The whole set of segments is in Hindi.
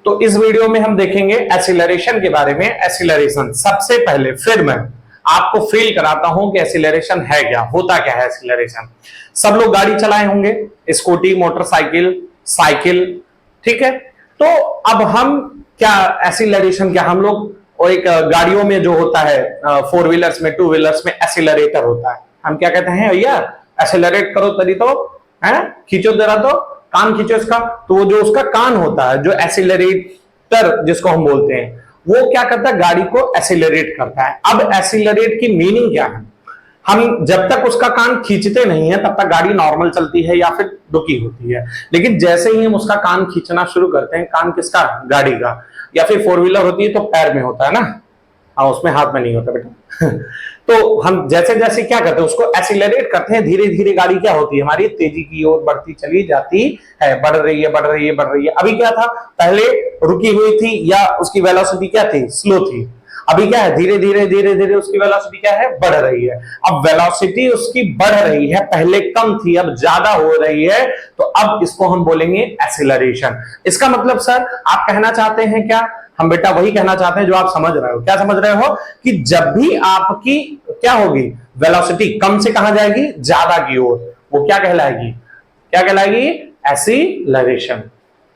तो इस वीडियो में हम देखेंगे एक्सीलरेशन के बारे में। एक्सीलरेशन सबसे पहले फिर मैं आपको फील कराता हूं कि एक्सीलरेशन है क्या, होता क्या है एक्सीलरेशन। सब लोग गाड़ी चलाए होंगे, स्कूटी, मोटरसाइकिल, साइकिल, ठीक है। तो अब हम क्या एक्सीलरेशन क्या, हम लोग एक गाड़ियों में जो होता है, फोर व्हीलर्स में, टू व्हीलर्स में एक्सीलरेटर होता है। हम क्या कहते हैं, भैया एक्सीलरेट करो तरी तो है, खींचो जरा तो कान खींचो इसका। तो वो जो उसका कान होता है, जो एक्सीलरेटर जिसको हम बोलते हैं, वो क्या करता है, गाड़ी को एक्सीलरेट करता है। अब एक्सीलरेट की मीनिंग क्या है, हम जब तक उसका कान खींचते नहीं है तब तक गाड़ी नॉर्मल चलती है या फिर रुकी होती है। लेकिन जैसे ही हम उसका कान खींचना शुरू करते हैं, कान किसका, गाड़ी का, या फिर फोर व्हीलर होती है तो पैर में होता है ना, हाँ उसमें हाथ में नहीं होता बेटा तो हम जैसे जैसे क्या करते हैं, उसको एक्सीलरेट करते हैं, धीरे धीरे गाड़ी क्या होती है हमारी, तेजी की ओर बढ़ती चली जाती है, बढ़ रही है बढ़ रही है बढ़ रही है। अभी क्या था, पहले रुकी हुई थी या उसकी वेलोसिटी क्या थी, स्लो थी। अभी क्या है, धीरे धीरे धीरे धीरे उसकी वेलोसिटी क्या है, बढ़ रही है। अब वेलोसिटी उसकी बढ़ रही है, पहले कम थी अब ज्यादा हो रही है, तो अब इसको हम बोलेंगे एक्सीलरेशन। इसका मतलब सर आप कहना चाहते हैं क्या, हम बेटा वही कहना चाहते हैं जो आप समझ रहे हो। क्या समझ रहे हो, कि जब भी आपकी क्या होगी, वेलोसिटी कम से कहां जाएगी, ज्यादा की ओर, वो क्या कहलाएगी, क्या कहलाएगी, एक्सीलरेशन।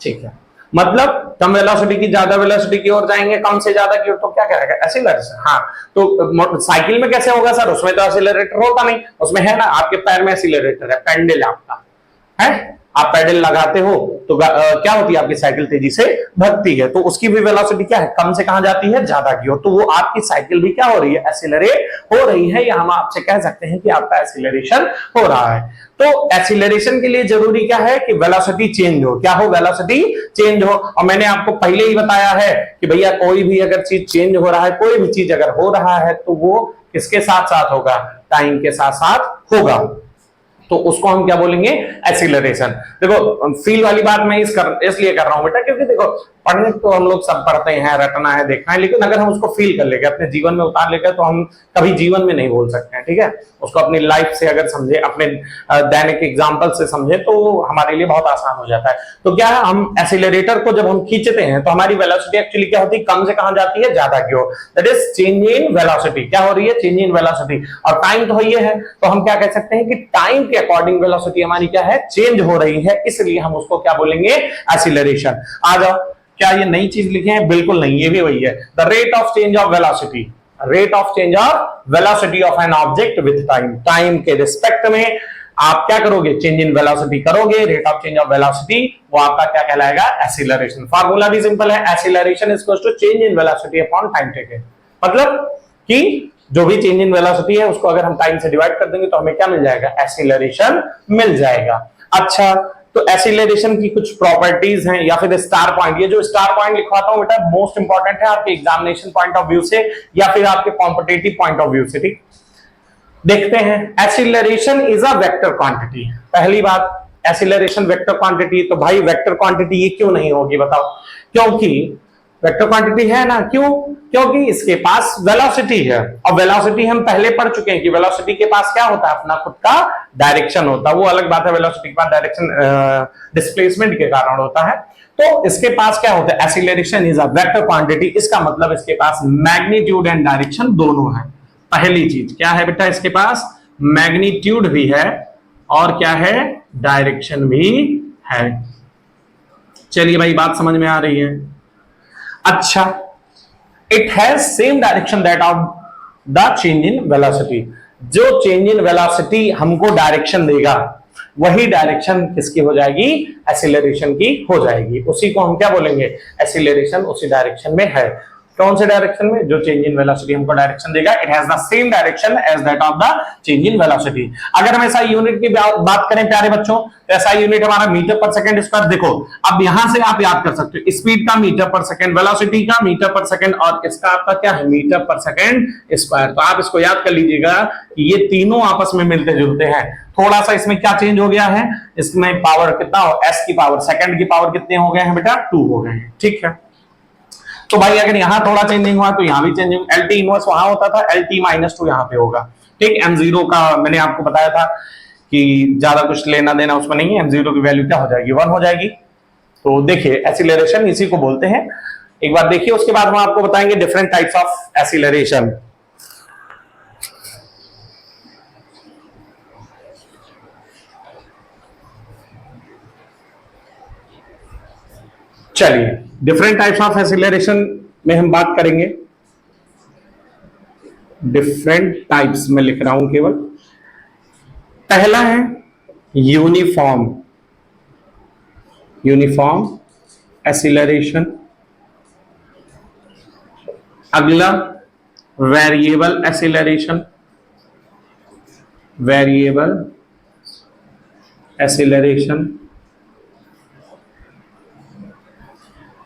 ठीक है, मतलब कम वेलोसिटी की ज्यादा वेलोसिटी की ओर जाएंगे, कम से ज्यादा की ओर, तो क्या कहेगा, एक्सीलरेशन। हाँ, तो साइकिल में कैसे होगा सर, उसमें तो एक्सीलरेटर होता नहीं, उसमें है ना आपके पैर में एक्सीलरेटर है, पेंडल आपका है, आप पैडल लगाते हो तो क्या होती है, आपकी साइकिल तेजी से भगती है, तो उसकी भी वेलोसिटी क्या है, कम से कहां जाती है, ज्यादा की ओर। तो वो आपकी साइकिल भी क्या हो रही है, एक्सीलरेट हो रही है, या हम आपसे कह सकते हैं कि आपका एक्सीलरेशन हो रहा है। तो एक्सीलरेशन के लिए जरूरी क्या है, कि वेलोसिटी चेंज हो, क्या हो, वेलोसिटी चेंज हो। और मैंने आपको पहले ही बताया है कि भैया कोई भी अगर चीज चेंज हो रहा है, कोई भी चीज अगर हो रहा है, तो वो किसके साथ साथ होगा, टाइम के साथ साथ होगा, तो उसको हम क्या बोलेंगे, एक्सीलरेशन। देखो फील वाली बात मैं इसलिए कर रहा हूं बेटा, क्योंकि देखो पढ़ने तो हम लोग सब पढ़ते हैं, रटना है, देखना है, लेकिन अगर हम उसको फील कर लेंगे, अपने जीवन में उतार लेंगे, तो हम कभी जीवन में नहीं बोल सकते हैं। ठीक है, उसको अपनी लाइफ से अगर समझे, अपने दैनिक एग्जाम्पल से समझे, तो हमारे लिए बहुत आसान हो जाता है। तो क्या है, हम एक्सीलरेटर को जब हम खींचते हैं तो हमारी वेलोसिटी एक्चुअली क्या होती है, कम से कहां जाती है, ज्यादा की ओर, that is change in velocity. क्या हो रही है, चेंज इन वेलोसिटी। और टाइम तो ये है, तो हम क्या कह सकते हैं कि टाइम के अकॉर्डिंग वेलोसिटी हमारी क्या है, चेंज हो रही है, इसलिए हम उसको क्या बोलेंगे, एक्सीलरेशन। आ जाओ, क्या ये नई चीज लिखे हैं, बिल्कुल नहीं, ये भी वही है, the rate of change of velocity, rate of change of velocity of an object with time. Time के रिस्पेक्ट में आप क्या करोगे, चेंज इन वेलोसिटी करोगे, rate of change of velocity, वो आपका क्या कहलाएगा, एक्सीलरेशन। फार्मूला भी सिंपल है, acceleration is equal to change in velocity upon time taken. मतलब कि जो भी चेंज इन वेलोसिटी है उसको अगर हम टाइम से डिवाइड कर देंगे तो हमें क्या मिल जाएगा, एक्सीलरेशन मिल जाएगा। अच्छा, तो एक्सीलरेशन की कुछ प्रॉपर्टीज हैं, या फिर स्टार पॉइंट, ये जो स्टार पॉइंट लिखवाता हूं बेटा, मोस्ट इंपॉर्टेंट है आपके एग्जामिनेशन पॉइंट ऑफ व्यू से, या फिर आपके कॉम्पिटिटिव पॉइंट ऑफ व्यू से। ठीक, देखते हैं, acceleration is a vector quantity. पहली बात, एक्सीलरेशन वेक्टर क्वांटिटी, तो भाई वेक्टर क्वांटिटी ये क्यों नहीं होगी बताओ, क्योंकि वेक्टर क्वांटिटी है ना, क्यों, क्योंकि इसके पास वेलोसिटी है, और वेलोसिटी हम पहले पढ़ चुके हैं कि वेलोसिटी के पास क्या होता है, अपना खुद का डायरेक्शन होता है। वो अलग बात है, वेलोसिटी के पास डायरेक्शन डिस्प्लेसमेंट के कारण होता है। तो इसके पास क्या होता है, acceleration is a vector quantity, इसका मतलब इसके पास मैग्नीट्यूड एंड डायरेक्शन दोनों है। पहली चीज क्या है बेटा, इसके पास मैग्नीट्यूड भी है और क्या है, डायरेक्शन भी है। चलिए भाई, बात समझ में आ रही है। अच्छा, it has same direction that of the change in velocity. जो चेंज इन वेलोसिटी हमको डायरेक्शन देगा, वही डायरेक्शन किसकी हो जाएगी, एक्सीलरेशन की हो जाएगी। उसी को हम क्या बोलेंगे, एक्सीलरेशन उसी डायरेक्शन में है। कौन से डायरेक्शन में, जो चेंज इन वेलोसिटी हमको डायरेक्शन देगा, it has the same direction as that of the change in velocity. अगर हम एसआई यूनिट की बात करें प्यारे बच्चों, तो एसआई यूनिट हमारा मीटर पर सेकंड स्क्वायर। देखो अब यहां से आप याद कर सकते हो, स्पीड का मीटर पर सेकंड, वेलोसिटी का मीटर पर सेकंड, और इसका आपका क्या है, मीटर पर सेकंड स्क्वायर। तो आप इसको याद कर लीजिएगा कि ये तीनों आपस में मिलते जुलते हैं। थोड़ा सा इसमें क्या चेंज हो गया है, इसमें पावर कितना हो, एस की पावर, सेकंड की पावर कितने हो गए हैं बेटा, 2 हो गए हैं। ठीक है, तो भाई अगर यहां थोड़ा चेंजिंग हुआ तो यहां भी चेंजिंग, एल टी इनवर्स वहां होता था, एल टी माइनस 2 यहां पे होगा। ठीक, m0 का मैंने आपको बताया था कि ज्यादा कुछ लेना देना उसमें नहीं है, m0 की वैल्यू क्या हो जाएगी, 1 हो जाएगी। तो देखिए एक्सीलरेशन इसी को बोलते हैं। एक बार देखिए, उसके बाद हम आपको बताएंगे डिफरेंट टाइप्स ऑफ एक्सीलरेशन। चलिए, डिफरेंट टाइप्स ऑफ एक्सीलरेशन में हम बात करेंगे। डिफरेंट टाइप्स में लिख रहा हूं केवल। पहला है यूनिफॉर्म एक्सीलरेशन। अगला वेरिएबल एक्सीलरेशन।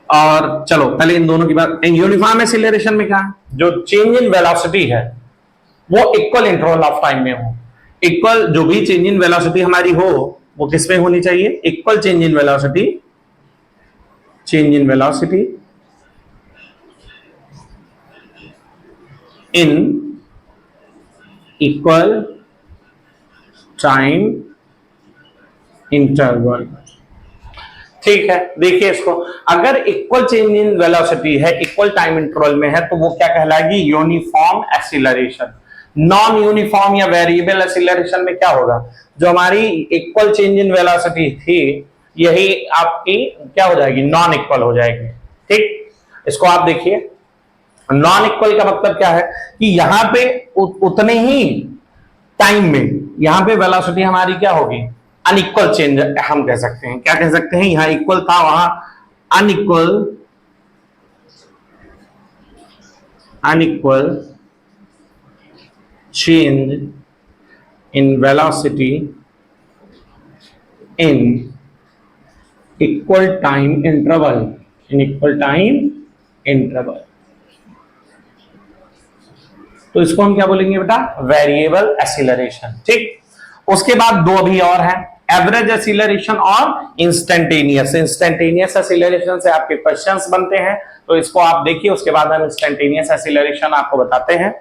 और चलो पहले इन दोनों की बात। यूनिफॉर्म एक्सीलरेशन में क्या है, जो चेंज इन वेलोसिटी है वो इक्वल इंटरवल ऑफ टाइम में हो। इक्वल जो भी चेंज इन वेलोसिटी हमारी हो वो किस में होनी चाहिए, equal change in velocity in equal time interval. ठीक है, देखिए इसको, अगर इक्वल चेंज इन वेलोसिटी है, इक्वल टाइम इंटरवल में है, तो वो क्या कहलाएगी, यूनिफॉर्म एक्सीलरेशन। नॉन यूनिफॉर्म या वेरिएबल एक्सीलरेशन में क्या होगा, जो हमारी इक्वल चेंज इन वेलोसिटी थी यही आपकी क्या हो जाएगी, नॉन इक्वल हो जाएगी। ठीक, इसको आप देखिए, नॉन इक्वल का मतलब क्या है कि यहां पे उतने ही टाइम में यहां पे वेलोसिटी हमारी क्या होगी, अनइक्वल चेंज हम कह सकते हैं। क्या कह सकते हैं, यहां इक्वल था वहां unequal change in velocity in equal time interval. तो इसको हम क्या बोलेंगे बेटा, वेरिएबल एक्सीलरेशन। ठीक, उसके बाद दो अभी और हैं, एवरेज एक्सीलरेशन और इंस्टेंटेनियस एक्सीलरेशन से आपके क्वेश्चंस बनते हैं, तो इसको आप देखिए, उसके बाद हम इंस्टेंटेनियस एक्सीलरेशन आपको बताते हैं।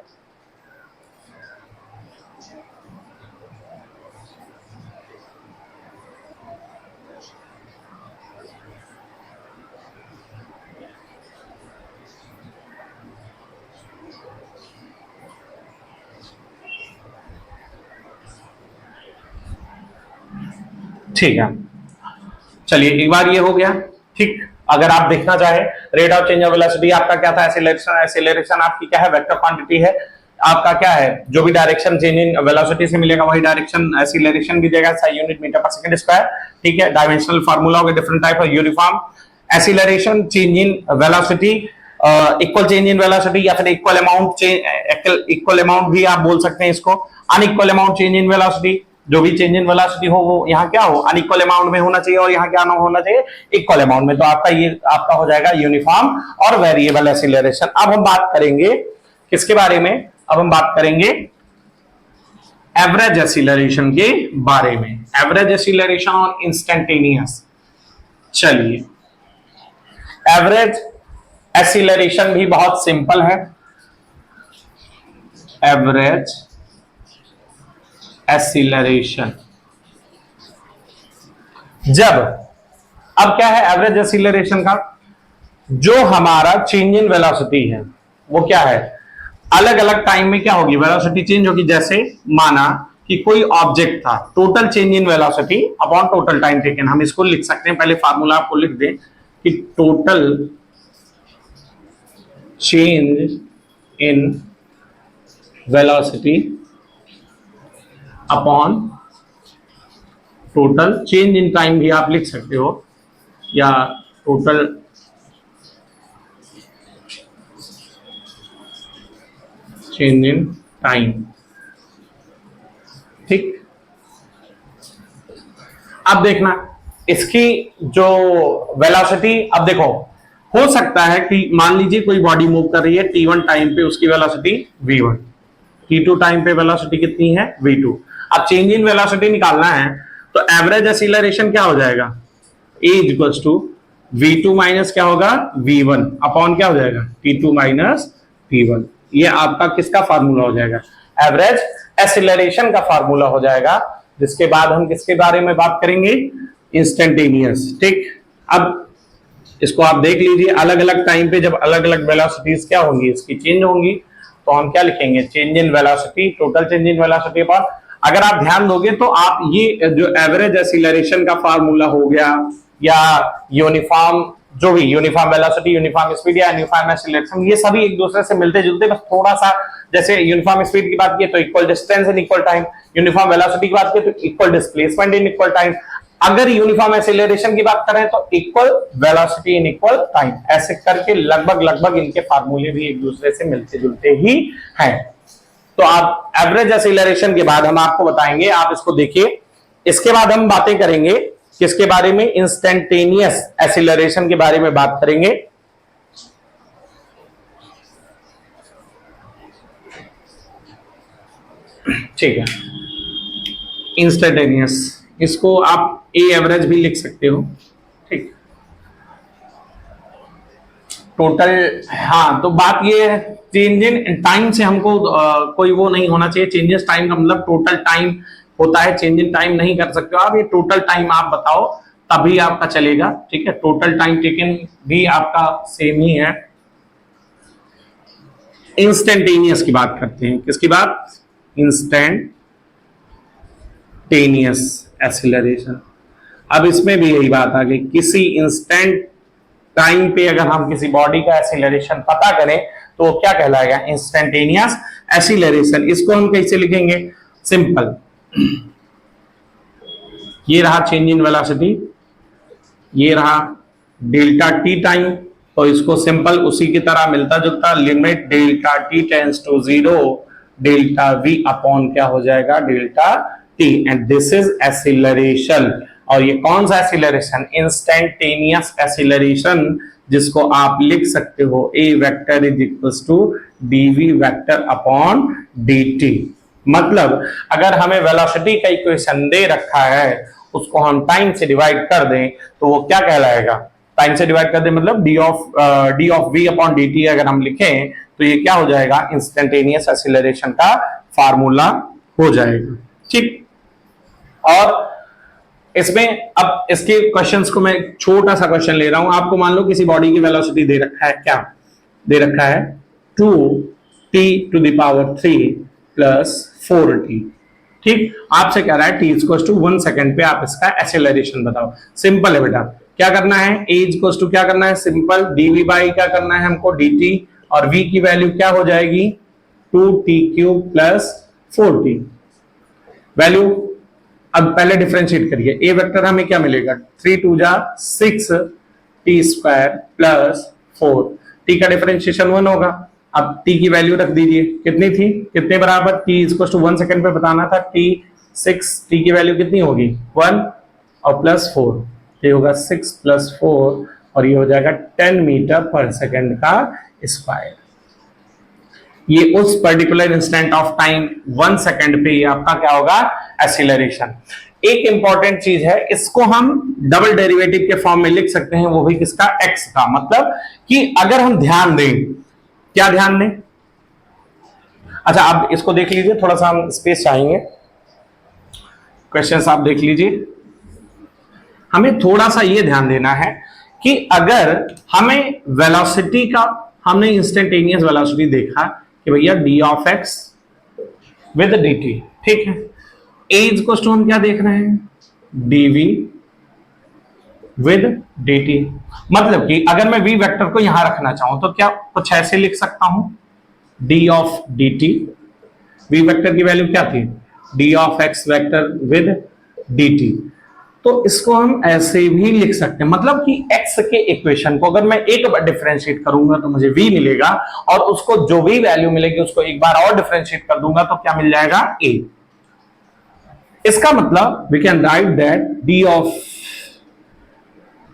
ठीक है, चलिए एक बार ये हो गया। ठीक, अगर आप देखना चाहे rate of change of velocity आपका क्या था, एक्सीलरेशन आपकी क्या है, वेक्टर क्वांटिटी है। आपका क्या है, जो भी डायरेक्शन चेंज इन वेलोसिटी से मिलेगा वही डायरेक्शन एक्सीलरेशन भी देगा, यूनिट मीटर पर सेकंड स्क्वायर। ठीक है, डायमेंशनल फार्मूला होगा, different type of uniform acceleration, change in velocity, equal change in velocity, या फिर इक्वल अमाउंट भी आप बोल सकते हैं इसको। Unequal amount change in velocity, जो भी चेंज इन वेलोसिटी हो वो यहाँ क्या हो, अनइक्वल अमाउंट में होना चाहिए, और यहाँ क्या होना चाहिए, इक्वल अमाउंट में। तो आपका हो जाएगा यूनिफॉर्म और वेरिएबल एक्सीलरेशन। अब हम बात करेंगे किसके बारे में, अब हम बात करेंगे एवरेज एक्सीलरेशन के बारे में, एवरेज एक्सीलरेशन और इंस्टेंटेनियस। चलिए, एवरेज एक्सीलरेशन भी बहुत सिंपल है। एवरेज एक्सीलरेशन अब क्या है एवरेज एक्सीलरेशन का, जो हमारा चेंज इन वेलोसिटी है वो क्या है, अलग अलग टाइम में क्या होगी, वेलोसिटी चेंज होगी। जैसे माना कि कोई ऑब्जेक्ट था, total change in velocity upon total time taken. हम इसको लिख सकते हैं, पहले फार्मूला आपको लिख दें कि total change in velocity upon total change in time भी आप लिख सकते हो, या टोटल चेंज इन टाइम। ठीक, अब देखना इसकी जो वेलोसिटी, अब देखो हो सकता है कि मान लीजिए कोई बॉडी मूव कर रही है t1 टाइम पे, उसकी वेलोसिटी v1, t2 टाइम पे वेलोसिटी कितनी है, v2। अब चेंज इन वेलोसिटी निकालना है तो एवरेज एक्सीलरेशन क्या हो जाएगा, a equals to v2 minus क्या होगा, v1 अपॉन क्या हो जाएगा, t2 माइनस v1। ये आपका किसका फार्मूला हो जाएगा, एवरेज एक्सीलरेशन का फार्मूला हो जाएगा। जिसके बाद हम किसके बारे में बात करेंगे, इंस्टेंटेनियस। ठीक, अब इसको आप देख लीजिए, अलग अलग टाइम पे जब अलग अलग वेलोसिटीज क्या होंगी, इसकी चेंज होंगी, तो हम क्या लिखेंगे, change in velocity, total change in velocity पर। अगर आप ध्यान दोगे तो आप ये जो एवरेज एक्सीलरेशन का फार्मूला हो गया, या यूनिफॉर्म, जो भी यूनिफॉर्म वेलोसिटी, यूनिफॉर्म स्पीड या यूनिफॉर्म एक्सीलरेशन, ये सभी एक दूसरे से मिलते जुलते, बस थोड़ा सा, जैसे यूनिफॉर्म स्पीड की बात की तो equal distance in equal time, uniform velocity की बात की तो equal displacement in equal time, अगर यूनिफॉर्म एक्सीलरेशन की बात करें तो equal velocity in equal time. ऐसे करके लगभग लगभग इनके फार्मूले भी एक दूसरे से मिलते जुलते ही हैं। तो आप एवरेज एक्सीलरेशन के बाद हम आपको बताएंगे, आप इसको देखिए। इसके बाद हम बातें करेंगे किसके बारे में, इंस्टेंटेनियस एक्सीलरेशन के बारे में बात करेंगे। ठीक है, इंस्टेंटेनियस, इसको आप ए एवरेज भी लिख सकते हो। ठीक, टोटल, हाँ, तो बात ये है, चेंज इन टाइम से हमको कोई वो नहीं होना चाहिए। चेंजेस टाइम का मतलब टोटल टाइम होता है, चेंज इन टाइम नहीं कर सकते हो आप। ये टोटल टाइम आप बताओ तभी आपका चलेगा। ठीक है, टोटल टाइम टेकन भी आपका सेम ही है। इंस्टेंटेनियस की बात करते हैं, किसकी बात, इंस्टेंटेनियस एक्सीलरेशन। अब इसमें भी यही बात आ गई, किसी इंस्टेंट टाइम पे अगर हम किसी बॉडी का एक्सीलरेशन पता करें तो वो क्या कहलाएगा, इंस्टेंटेनियस एक्सीलरेशन। इसको हम कैसे लिखेंगे, सिंपल, ये रहा चेंज इन वेलोसिटी, ये रहा डेल्टा टी टाइम, तो इसको सिंपल उसी की तरह मिलता जुलता, limit delta t tends to 0 delta v upon क्या हो जाएगा, delta t, and this is acceleration. और ये कौन सा एक्सीलरेशन, इंस्टेंटेनियस एक्सीलरेशन, जिसको आप लिख सकते हो A vector is equals to dv vector upon dt। मतलब अगर हमें वेलोसिटी का इक्वेशन दे रखा है, उसको हम टाइम से डिवाइड कर दें तो वो क्या कहलाएगा, टाइम से डिवाइड कर दें मतलब d of v upon dt अगर हम लिखें तो ये क्या हो जाएगा, इंस्टेंटेनियस एक्सीलरेशन का फार्मूला हो जाएगा। ठीक, और इसमें अब इसके क्वेश्चंस को मैं छोटा सा क्वेश्चन ले रहा हूं। आपको मान लो किसी बॉडी की वेलोसिटी दे रखा है, क्या दे रखा है, 2t to the power 3 plus 4t। ठीक, आपसे कह रहा है t इक्वल्स टू 1 सेकंड पे आप इसका एक्सेलरेशन बताओ। सिंपल है बेटा, क्या करना है, a इक्वल्स टू क्या करना है, सिंपल dv बाई क्या करना है हमको, dt, और v की वैल्यू क्या हो जाएगी, 2t cube plus 4t। Value अब पहले डिफरेंशिएट करिए, ए वेक्टर हमें क्या मिलेगा, 3 2 जा 6 टी स्क्वायर प्लस 4, टी का डिफरेंशिएशन 1 होगा। अब टी की वैल्यू रख दीजिए, कितनी थी, कितने बराबर, टी इक्वल टू 1 सेकंड पे बताना था, टी 6, टी की वैल्यू कितनी होगी 1 और प्लस 4, ये होगा 6 प्लस 4 और ये हो जाएगा 10 मीटर पर सेकंड का स्क्वायर। ये उस particular instant of time 1 second पे ये आपका क्या होगा, एक्सीलरेशन। एक इंपॉर्टेंट चीज है, इसको हम डबल डेरिवेटिव के फॉर्म में लिख सकते हैं, वो भी किसका, एक्स का। मतलब कि अगर हम ध्यान दें, क्या ध्यान दें, अच्छा आप इसको देख लीजिए, थोड़ा सा हम स्पेस चाहेंगे, क्वेश्चंस आप देख लीजिए। हमें थोड़ा सा ये ध्यान देना है कि अगर हमें वेलोसिटी का, हमने इंस्टेंटेनियस वेलोसिटी देखा कि भैया D of x with d T, ठीक है, एज को हम क्या देख रहे हैं, डीवी विद डी टी। मतलब कि अगर मैं वी वेक्टर को यहां रखना चाहूं तो क्या कुछ ऐसे लिख सकता हूं, d of d t, v vector की वैल्यू क्या थी, d of x vector with d t. तो इसको हम ऐसे भी लिख सकते हैं, मतलब कि x के इक्वेशन को अगर मैं एक बार डिफरेंशिएट करूंगा तो मुझे v मिलेगा, और उसको जो भी वैल्यू मिलेगी उसको एक बार और डिफरेंशिएट कर दूंगा तो क्या मिल जाएगा, a। इसका मतलब we can write that d of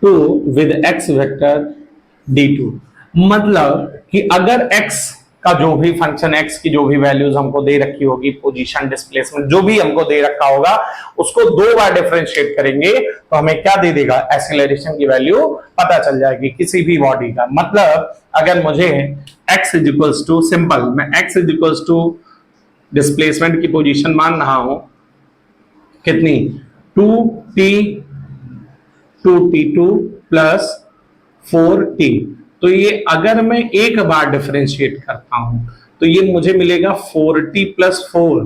2 with x vector d2। मतलब कि अगर x का जो भी फंक्शन, x की जो भी वैल्यूज हमको दे रखी होगी, पोजीशन, डिस्प्लेसमेंट, जो भी हमको दे रखा होगा, उसको 2 बार डिफरेंशिएट करेंगे तो हमें क्या दे देगा, एक्सीलरेशन की वैल्यू पता चल जाएगी किसी भी बॉडी का। मतलब अगर मुझे x is equals to, simple मैं x is equals to displacement की पोजीशन मान रहा हूं, कितनी, 2t2 प्लस 4t। तो ये अगर मैं एक बार डिफरेंशिएट करता हूं तो ये मुझे मिलेगा 4t प्लस 4।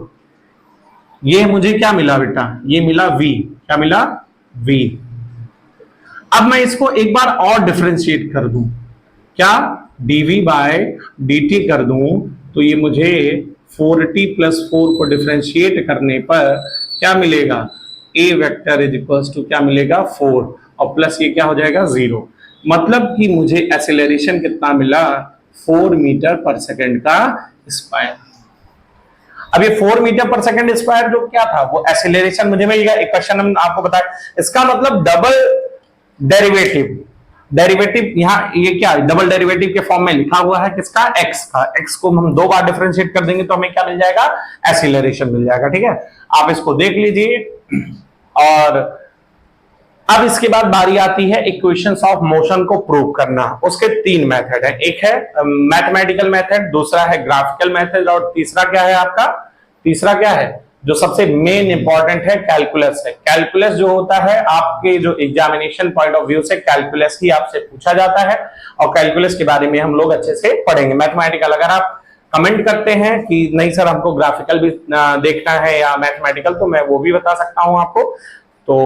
ये मुझे क्या मिला बेटा, ये मिला v। क्या मिला? v। अब मैं इसको एक बार और डिफरेंशिएट कर दूं, क्या dv बाय dt कर दूं, तो ये मुझे 4t प्लस 4 को डिफरेंशिएट करने पर क्या मिलेगा, a vector is equals to क्या मिलेगा 4 और प्लस ये क्या हो जाएगा 0। मतलब कि मुझे एक्सेलरेशन कितना मिला, 4 मीटर पर सेकंड का स्क्वायर। अब ये 4 मीटर पर सेकंड स्क्वायर जो क्या था वो एक्सेलरेशन मुझे मिल गया। एक क्वेश्चन हम आपको बताया, इसका मतलब डबल डेरिवेटिव, डेरिवेटिव यहाँ ये क्या डबल डेरिवेटिव के फॉर्म में लिखा हुआ है किसका, एक्स का। एक्स को हम दो बार डिफरेंशिएट कर देंगे तो हमें क्या मिल जाएगा, एक्सीलरेशन मिल जाएगा। ठीक है, आप इसको देख लीजिए। और अब इसके बाद बारी आती है इक्वेशंस ऑफ मोशन को प्रूव करना। उसके तीन मेथड है, एक है मैथमेटिकल मेथड, दूसरा है ग्राफिकल मेथड और तीसरा क्या है आपका, तीसरा क्या है जो सबसे मेन इंपॉर्टेंट है, कैलकुलस है। कैलकुलस जो होता है आपके जो एग्जामिनेशन पॉइंट ऑफ व्यू से कैलकुलस ही आपसे पूछा जाता है और कैलकुलस के बारे में हम लोग अच्छे से पढ़ेंगे। मैथमेटिकल अगर आप कमेंट करते हैं कि नहीं सर हमको ग्राफिकल भी देखना है या मैथमेटिकल, तो मैं वो भी बता सकता हूं आपको।